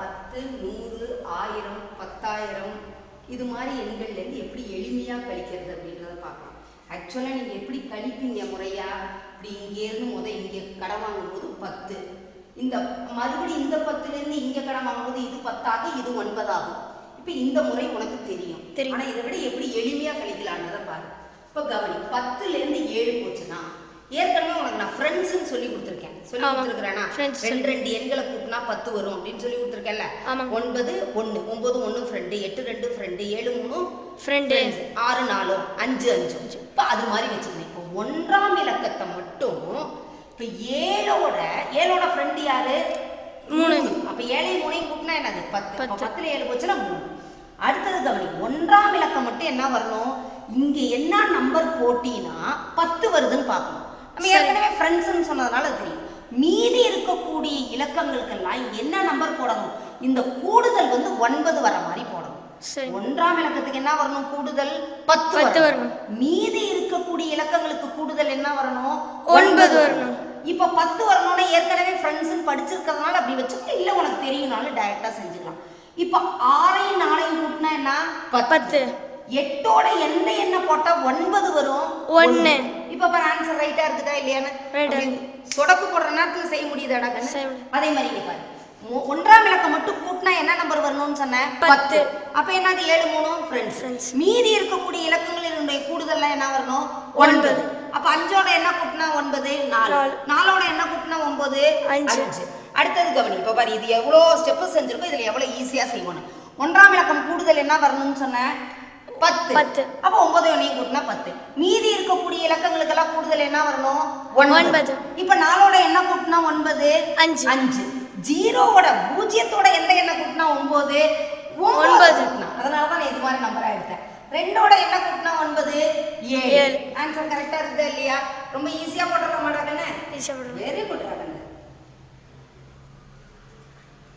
10, 100, 1000, 10,000 இது மாதிரி எண்கள்லேருந்து எப்படி எளிமையாக கழிக்கிறது அப்படின்றத பார்க்கலாம். ஆக்சுவலாக நீங்கள் எப்படி கழிப்பீங்க முறையாக, இப்படி இங்கேருந்து இங்கே கடன் வாங்கும்போது 10, இந்த மறுபடியும் இந்த 10லேருந்து இங்கே கடன் வாங்கும்போது இது 10 ஆகும், இது 9 ஆகும். இப்போ இந்த முறை உனக்கு தெரியும். ஆனால் இதை விட எப்படி எளிமையாக கழிக்கலான்றதை பாரு. இப்போ கவனி, 10லேருந்து 7 போச்சுன்னா ஏற்கனவே உனக்கு நான் ஃப்ரெண்ட்ஸ்ன்னு சொல்லி கொடுத்துருக்கேன். சொல்லி கொடுத்துருக்கிறேன்னா 2 எண்களை கூட்டினா 10 வரும் அப்படின்னு சொல்லி கொடுத்துருக்கேன்ல. 9 1 9 1 ஃப்ரெண்டு, 8 2 ஃப்ரெண்டு, 7 3 ஃப்ரெண்டு, 6 4 5 5. இப்போ அது மாதிரி வச்சுக்கணும். இப்போ 1ஆம் இலக்கத்தை மட்டும் இப்போ 7ஓட ஃப்ரெண்டு யாரு? 3. அப்போ 7 3 கூட்டினா என்னது? 10. 10ல் 7 போச்சுன்னா 3. அடுத்தது கவனி, 1ஆம் இலக்கம் மட்டும் என்ன வரணும்? இங்க என்ன நம்பர் போட்டினா 10 வருதுன்னு பார்க்கணும். நம்ம ஏற்கனவே ஃப்ரெண்ட்ஸ்ன்னு சொன்னதுனால தெரியும். மீதி இருக்கக்கூடிய இலக்கங்களுக்கெல்லாம் என்ன நம்பர் போடணும்? இந்த கூடுதல் 9 வர மாதிரி போடணும். 1ஆம் இலக்கத்துக்கு என்ன வரணும்? கூடுதல் 10 வரணும். மீதி இருக்கக்கூடிய இலக்கங்களுக்கு கூடுதல் என்ன வரணும்? 9 வரணும். இப்ப 10 வரணும்னா ஏற்கனவே ஃப்ரெண்ட்ஸ்ன்னு படிச்சிருக்கிறதுனால அப்படி வச்சுக்கோ, இல்ல உனக்கு தெரியும்னாலும் டைரக்டா செஞ்சுக்கலாம். இப்ப 6ஐயும் 4ஐயும் கூட்டினா என்ன? 10. 8ஓட எந்த எண்ணை போட்டா 9 வரும்? 1. இப்ப பாரு, ஆன்சர் ரைட்டா இருக்குதா இல்லையான்னு சொடக்கு போடுற நேரத்துல செய்ய முடியுதாடா கண்ணு? அதே மாதிரி இங்க பாரு, 1ஆம் இலக்கம் மட்டும் கூட்டினா என்ன நம்பர் வரணும்னு சொன்னேன்? 10. அப்ப என்னது? 7 3 ஃப்ரெண்ட்ஸ். மீதி இருக்கக்கூடிய இலக்கங்களினுடைய கூடுதல்லாம் என்ன வரணும்? 9. அப்ப 5ஓட என்ன கூட்டினா 9? 4. 4ஓட என்ன கூட்டினா 9? 5. அடுத்தது கவனி, இப்ப பாரு, இது எவ்வளவு ஸ்டெப் செஞ்சிருக்கோம், இதுல எவ்வளவு ஈஸியா செய்வோம். 1ஆம் இலக்கம் கூடுதல் என்ன வரணும்னு சொன்னேன்? 10. அப்ப 9 1 கூட்டினா 10. மீதி இருக்கக்கூடிய இலக்கங்களுக்கு எல்லாம் கூடுதல் என்ன வரணும்? 9. இப்ப 4ஓட என்ன கூட்டினா 9? 5. 0ஓட பூஜ்ஜியத்தோட எந்த எண்ணை கூட்டினா 9? 9. அதனாலதான் இது மாதிரி நம்பரா எடுத்தேன். 2ஓட என்ன கூட்டினா 9? 7. ஆன்சர் கரெக்டா இருக்குதா இல்லையா? ரொம்ப ஈஸியா போட்டுற மாட்டாங்கன்னு. Very good.